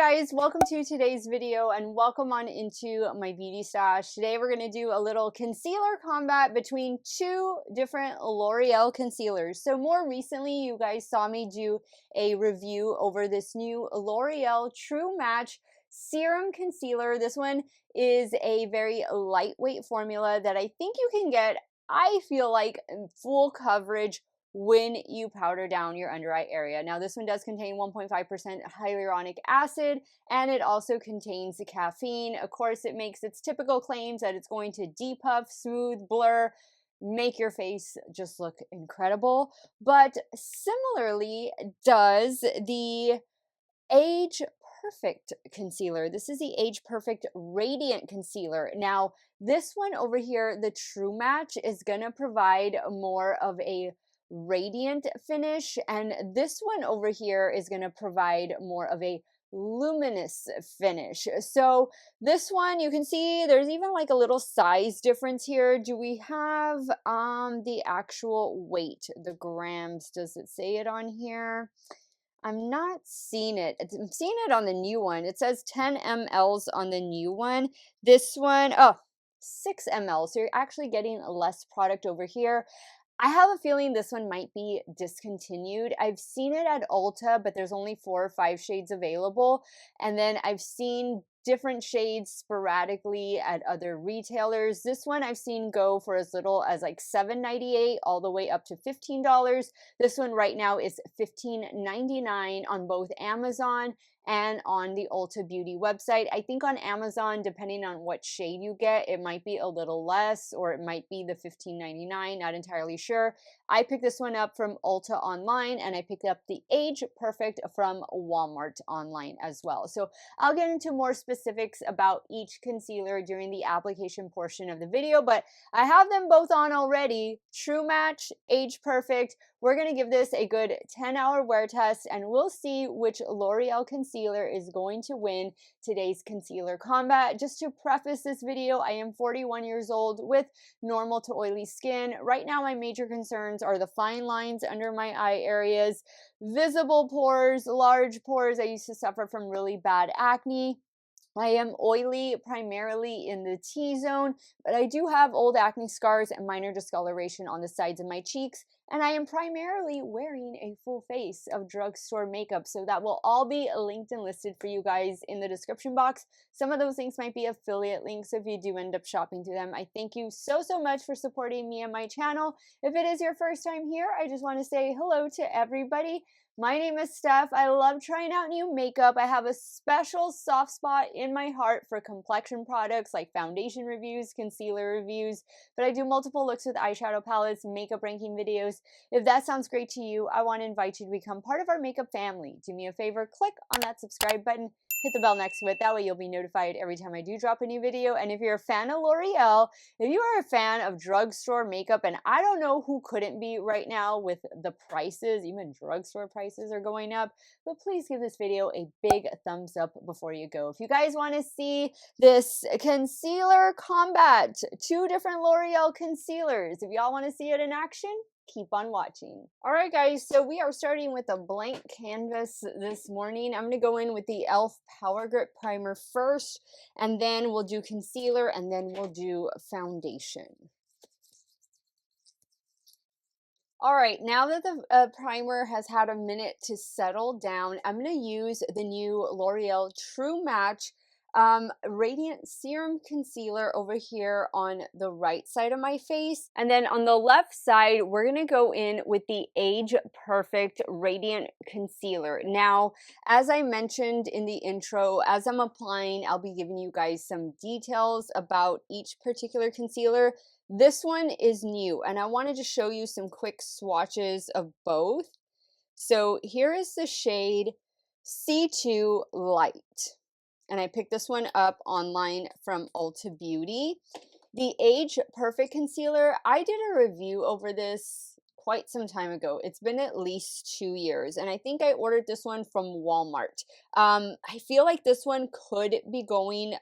guys, welcome to today's video and welcome on into my beauty stash. Today we're going to do a little concealer combat between two different L'Oreal concealers. So more recently you guys saw me do a review over this new L'Oreal True Match Serum Concealer. This one is a very lightweight formula that I think you can get, I feel like, full coverage when you powder down your under eye area. Now this one does contain 1.5% hyaluronic acid and it also contains the caffeine. Of course, it makes its typical claims that it's going to depuff, smooth, blur, make your face just look incredible. But similarly does the Age Perfect concealer. This is the Age Perfect Radiant Concealer. Now this one over here, the True Match, is gonna provide more of a radiant finish, and this one over here is going to provide more of a luminous finish. So this one, you can see there's even like a little size difference here. Do we have the actual weight, the grams? Does it say it on here? I'm not seeing it. I'm seeing it on the new one. It says 10 mLs on the new one. This one, oh, 6 mL. So you're actually getting less product over here. I have a feeling this one might be discontinued. I've seen it at Ulta, but there's only 4 or 5 shades available. And then I've seen different shades sporadically at other retailers. This one I've seen go for as little as like $7.98 all the way up to $15. This one right now is $15.99 on both Amazon and on the Ulta Beauty website. I think on Amazon, depending on what shade you get, it might be a little less, or it might be the $15.99, not entirely sure. I picked this one up from Ulta online, and I picked up the Age Perfect from Walmart online as well. So I'll get into more specifics about each concealer during the application portion of the video, but I have them both on already. True Match, Age Perfect. We're going to give this a good 10-hour wear test, and we'll see which L'Oreal concealer is going to win today's concealer combat. Just to preface this video, I am 41 years old with normal to oily skin. Right now, my major concerns are the fine lines under my eye areas, visible pores, large pores. I used to suffer from really bad acne. I am oily primarily in the T-zone, but I do have old acne scars and minor discoloration on the sides of my cheeks, and I am primarily wearing a full face of drugstore makeup, so that will all be linked and listed for you guys in the description box. Some of those links might be affiliate links if you do end up shopping through them. I thank you so much for supporting me and my channel. If it is your first time here, I just want to say hello to everybody. My name is Steph. I love trying out new makeup. I have a special soft spot in my heart for complexion products like foundation reviews, concealer reviews, but I do multiple looks with eyeshadow palettes, makeup ranking videos. If that sounds great to you, I want to invite you to become part of our makeup family. Do me a favor, click on that subscribe button, hit the bell next to it. That way you'll be notified every time I do drop a new video. And if you're a fan of L'Oreal, if you are a fan of drugstore makeup, and I don't know who couldn't be right now with the prices, even drugstore prices are going up, but please give this video a big thumbs up before you go. If you guys want to see this concealer combat, two different L'Oreal concealers, if y'all want to see it in action, keep on watching. All right, guys, so we are starting with a blank canvas this morning. I'm going to go in with the e.l.f. Power Grip Primer first, and then we'll do concealer, and then we'll do foundation. All right, now that the primer has had a minute to settle down, I'm going to use the new L'Oreal True Match Radiant Serum Concealer over here on the right side of my face. And then on the left side, we're going to go in with the Age Perfect Radiant Concealer. Now, as I mentioned in the intro, as I'm applying, I'll be giving you guys some details about each particular concealer. This one is new, and I wanted to show you some quick swatches of both. So here is the shade C2 Light. And I picked this one up online from Ulta Beauty. The Age Perfect Concealer, I did a review over this quite some time ago. It's been at least 2 years, and I think I ordered this one from Walmart. I feel like this one could be going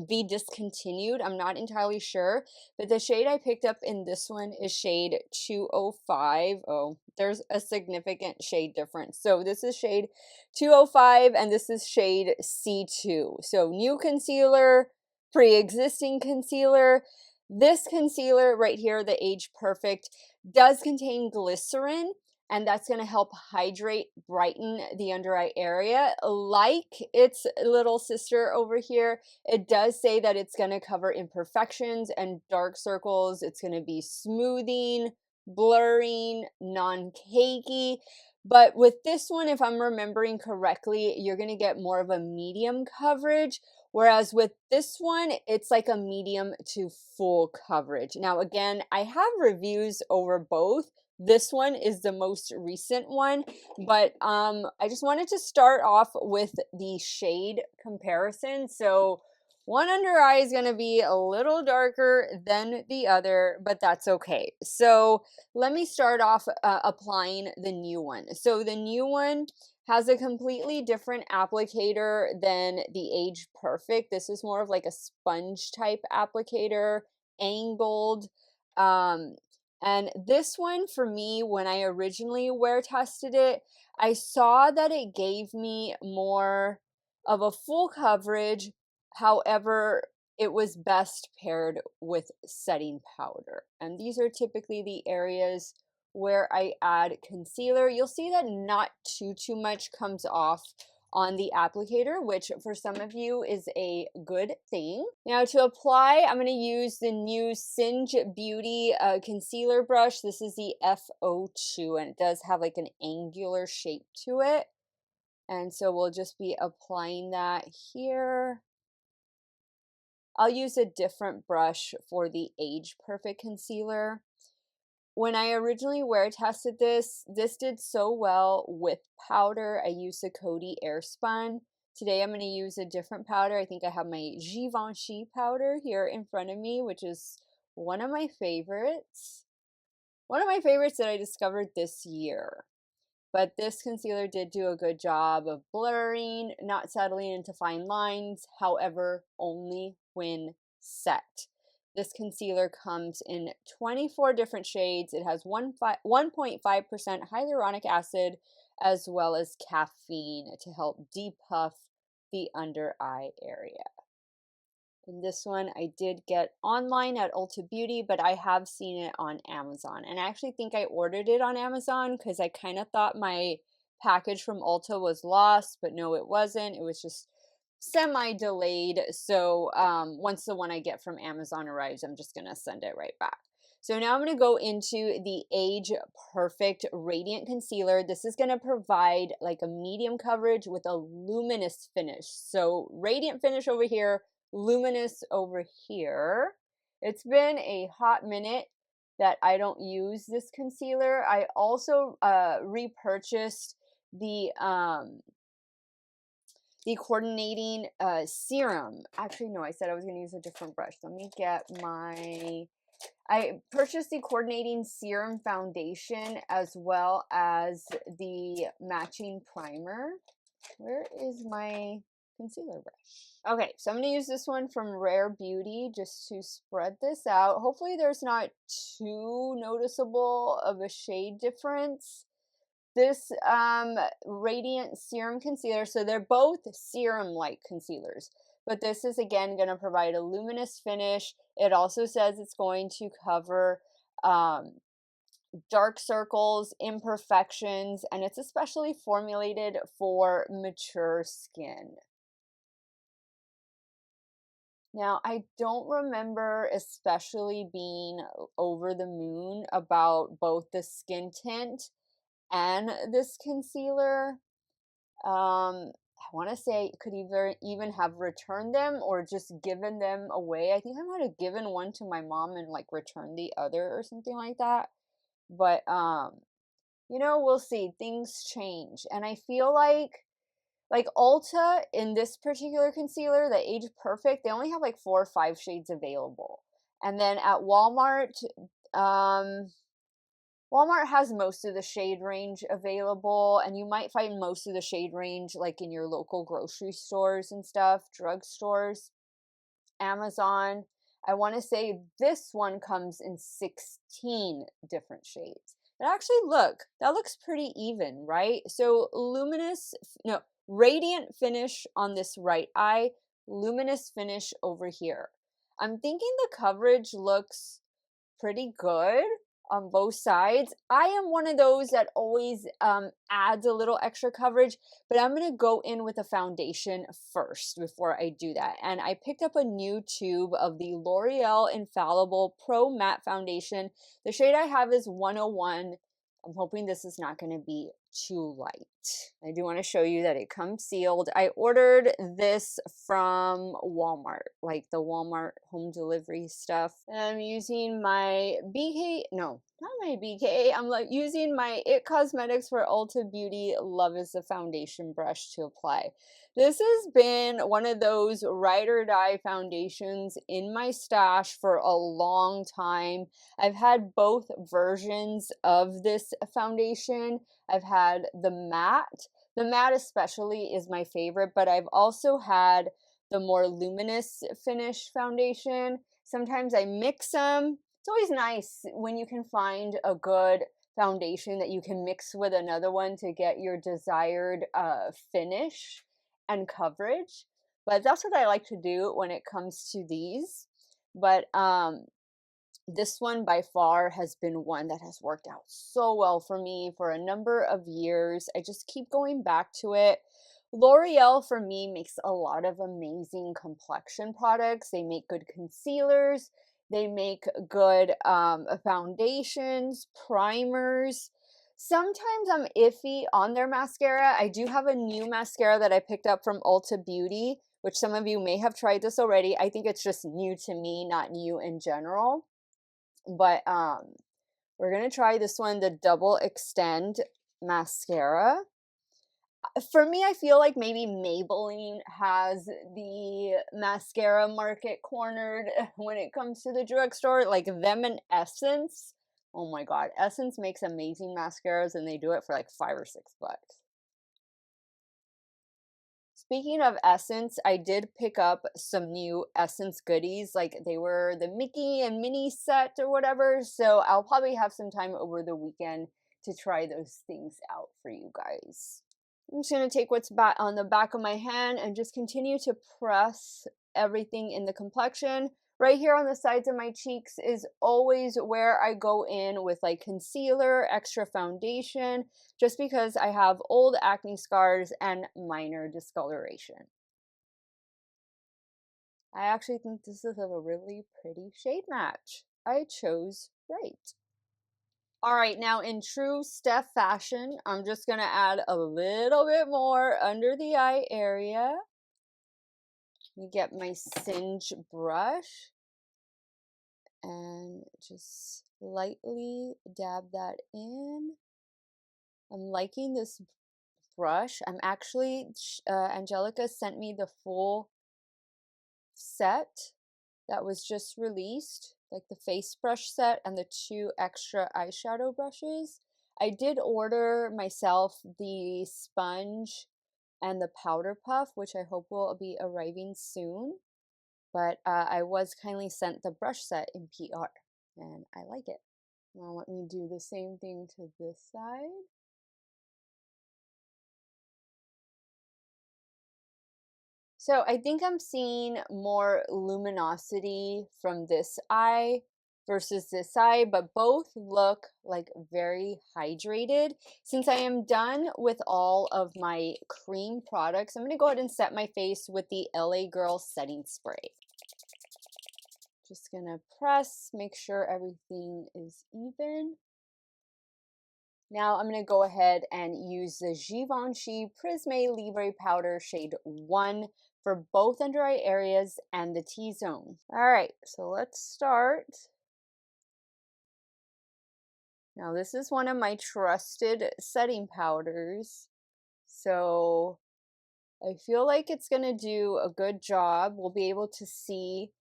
be discontinued. I'm not entirely sure, but the shade I picked up in this one is shade 205. Oh, there's a significant shade difference. So this is shade 205 and this is shade C2. So new concealer, pre-existing concealer. This concealer right here, the Age Perfect, does contain glycerin, and that's going to help hydrate, brighten the under eye area. Like its little sister over here, it does say that it's going to cover imperfections and dark circles. It's going to be smoothing, blurring, non-cakey. But with this one, if I'm remembering correctly, you're going to get more of a medium coverage. Whereas with this one, it's like a medium to full coverage. Now, again, I have reviews over both. This one is the most recent one, but I just wanted to start off with the shade comparison. So one under eye is going to be a little darker than the other, but that's okay. So let me start off applying the new one. So the new one has a completely different applicator than the Age Perfect. This is more of like a sponge type applicator, angled. And this one for me, when I originally wear tested it, I saw that it gave me more of a full coverage. However, it was best paired with setting powder. And these are typically the areas where I add concealer. You'll see that not too much comes off on the applicator, which for some of you is a good thing. Now to apply, I'm going to use the new Singe Beauty concealer brush. This is the F02 and it does have like an angular shape to it. And so we'll just be applying that here. I'll use a different brush for the Age Perfect concealer. When I originally wear tested this did so well with powder. I used the Coty Airspun. Today I'm going to use a different powder. I think I have my Givenchy powder here in front of me, which is one of my favorites. One of my favorites that I discovered this year. But this concealer did do a good job of blurring, not settling into fine lines, however, only when set. This concealer comes in 24 different shades. It has 1.5% hyaluronic acid as well as caffeine to help depuff the under eye area. And this one I did get online at Ulta Beauty, but I have seen it on Amazon. And I actually think I ordered it on Amazon because I kind of thought my package from Ulta was lost, but no, it wasn't. It was just semi-delayed. So once the one I get from Amazon arrives, I'm just going to send it right back. So now I'm going to go into the Age Perfect Radiant Concealer. This is going to provide like a medium coverage with a luminous finish. So radiant finish over here, luminous over here. It's been a hot minute that I don't use this concealer. I also repurchased the coordinating serum. Actually, no, I said I was going to use a different brush. Let me get I purchased the coordinating serum foundation as well as the matching primer. Where is my concealer brush? Okay, so I'm going to use this one from Rare Beauty just to spread this out. Hopefully there's not too noticeable of a shade difference. This Radiant Serum Concealer, so they're both serum-like concealers, but this is again going to provide a luminous finish. It also says it's going to cover dark circles, imperfections, and it's especially formulated for mature skin. Now, I don't remember especially being over the moon about both the skin tint and this concealer. I want to say I could either even have returned them or just given them away. I think I might have given one to my mom and like returned the other or something like that. But you know, we'll see. Things change. And I feel like Ulta in this particular concealer, the Age Perfect, they only have like 4 or 5 shades available. And then at Walmart, Walmart has most of the shade range available, and you might find most of the shade range like in your local grocery stores and stuff, drugstores. Amazon. I want to say this one comes in 16 different shades. But actually, look, that looks pretty even, right? So radiant finish on this right eye, luminous finish over here. I'm thinking the coverage looks pretty good on both sides. I am one of those that always adds a little extra coverage, but I'm going to go in with a foundation first before I do that. And I picked up a new tube of the L'Oreal Infallible Pro Matte Foundation. The shade I have is 101. I'm hoping this is not going to be too light. I do want to show you that it comes sealed. I ordered this from Walmart, like the Walmart home delivery stuff. And I'm using my I'm like using my It Cosmetics for Ulta Beauty Love is the Foundation brush to apply. This has been one of those ride or die foundations in my stash for a long time. I've had both versions of this foundation. I've had the matte. The matte especially is my favorite, but I've also had the more luminous finish foundation. Sometimes I mix them. It's always nice when you can find a good foundation that you can mix with another one to get your desired finish and coverage. But that's what I like to do when it comes to these. But this one by far has been one that has worked out so well for me for a number of years. I just keep going back to it. L'Oreal for me makes a lot of amazing complexion products. They make good concealers. They make good foundations, primers. Sometimes I'm iffy on their mascara. I do have a new mascara that I picked up from Ulta Beauty, which some of you may have tried this already. I think it's just new to me, not new in general. But we're gonna try this one, the Double Extend Mascara. For me, I feel like maybe Maybelline has the mascara market cornered when it comes to the drugstore, like them and Essence. Oh my god, Essence makes amazing mascaras and they do it for like $5 or $6. Speaking of Essence, I did pick up some new Essence goodies, like they were the Mickey and Minnie set or whatever, so I'll probably have some time over the weekend to try those things out for you guys. I'm just going to take what's on the back of my hand and just continue to press everything in the complexion. Right here on the sides of my cheeks is always where I go in with like concealer, extra foundation, just because I have old acne scars and minor discoloration. I actually think this is a really pretty shade match. I chose right. All right, now in true Steff fashion, I'm just going to add a little bit more under the eye area. Let me get my Singe brush and just lightly dab that in. I'm liking this brush. I'm actually, Angelica sent me the full set that was just released, like the face brush set and the 2 extra eyeshadow brushes. I did order myself the sponge and the powder puff, which I hope will be arriving soon. But I was kindly sent the brush set in PR, and I like it. Now let me do the same thing to this side. So I think I'm seeing more luminosity from this eye versus this eye, but both look like very hydrated. Since I am done with all of my cream products, I'm going to go ahead and set my face with the LA Girl setting spray. Just going to press, make sure everything is even. Now I'm going to go ahead and use the Givenchy Prisme Libre Powder shade 1 for both under eye areas and the T-zone. All right, so let's start. Now this is one of my trusted setting powders, so I feel like it's going to do a good job. We'll be able to see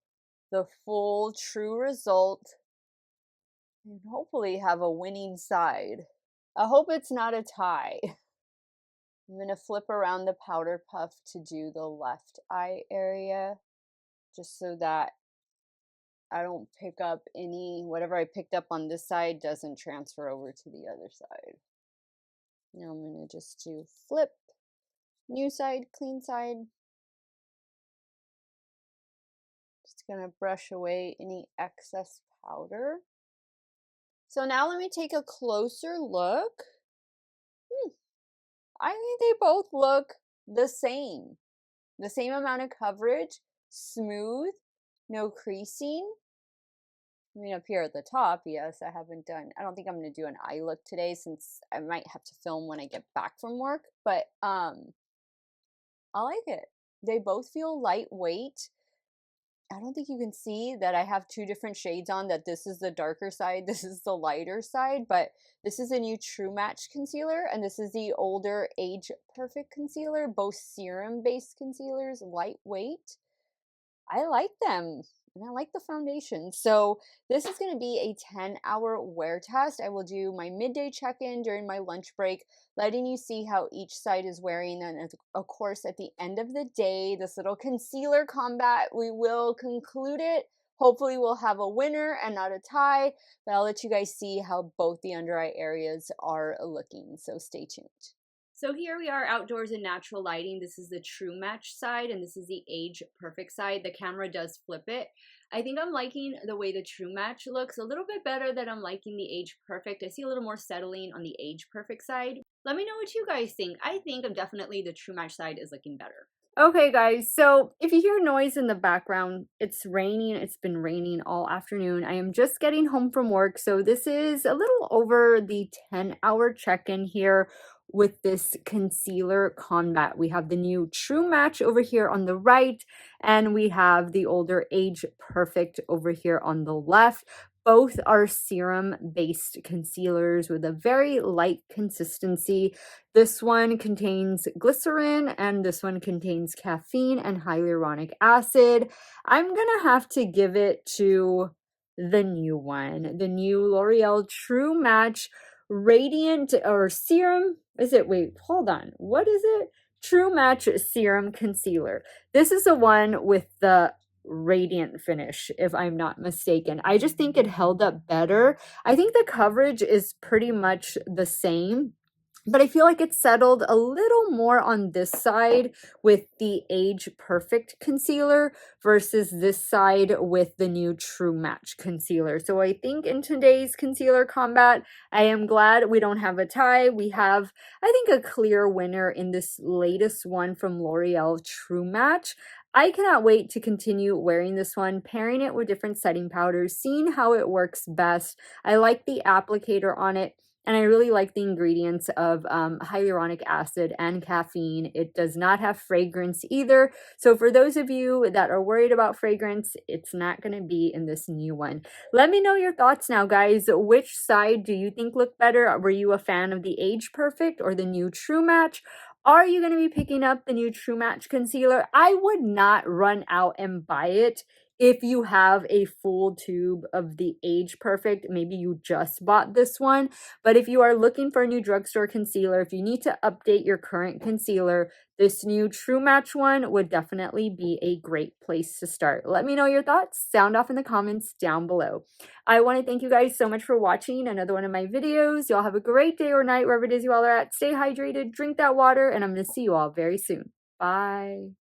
the full true result and hopefully have a winning side. I hope it's not a tie. I'm going to flip around the powder puff to do the left eye area just so that I don't pick up any, whatever I picked up on this side doesn't transfer over to the other side. Now I'm going to just do flip, new side, clean side. Just going to brush away any excess powder. So now let me take a closer look. I think they both look the same. The same amount of coverage, smooth, no creasing. I mean, up here at the top, yes, I don't think I'm going to do an eye look today since I might have to film when I get back from work, but I like it. They both feel lightweight. I don't think you can see that I have two different shades on, that this is the darker side, this is the lighter side, but this is a new True Match concealer, and this is the older Age Perfect concealer, both serum-based concealers, lightweight. I like them, and I like the foundation. So this is going to be a 10-hour wear test. I will do my midday check-in during my lunch break, letting you see how each side is wearing. And of course, at the end of the day, this little concealer combat, we will conclude it. Hopefully we'll have a winner and not a tie, but I'll let you guys see how both the under eye areas are looking. So stay tuned. So here we are outdoors in natural lighting. This is the True Match side, and this is the Age Perfect side. The camera does flip it. I think I'm liking the way the True Match looks a little bit better than I'm liking the Age Perfect. I see a little more settling on the Age Perfect side. Let me know what you guys think. I think definitely the True Match side is looking better. Okay guys, so if you hear noise in the background, it's raining. It's been raining all afternoon. I am just getting home from work, so this is a little over the 10-hour check-in here with this concealer combat. We have the new True Match over here on the right, and we have the older Age Perfect over here on the left. Both are serum-based concealers with a very light consistency. This one contains glycerin, and this one contains caffeine and hyaluronic acid. I'm gonna have to give it to the new one, the new L'Oreal True Match Radiant or Serum. Is it? Wait, hold on. What is it? True Match Serum Concealer. This is the one with the radiant finish, if I'm not mistaken. I just think it held up better. I think the coverage is pretty much the same, but I feel like it settled a little more on this side with the Age Perfect concealer versus this side with the new True Match concealer. So I think in today's concealer combat, I am glad we don't have a tie. We have, I think, a clear winner in this latest one from L'Oreal True Match. I cannot wait to continue wearing this one, pairing it with different setting powders, seeing how it works best. I like the applicator on it, and I really like the ingredients of hyaluronic acid and caffeine. It does not have fragrance either. So for those of you that are worried about fragrance, it's not going to be in this new one. Let me know your thoughts now, guys. Which side do you think looked better? Were you a fan of the Age Perfect or the new True Match? Are you going to be picking up the new True Match concealer? I would not run out and buy it if you have a full tube of the Age Perfect. Maybe you just bought this one. But if you are looking for a new drugstore concealer, if you need to update your current concealer, this new True Match one would definitely be a great place to start. Let me know your thoughts. Sound off in the comments down below. I want to thank you guys so much for watching another one of my videos. Y'all have a great day or night wherever it is you all are at. Stay hydrated, drink that water, and I'm going to see you all very soon. Bye.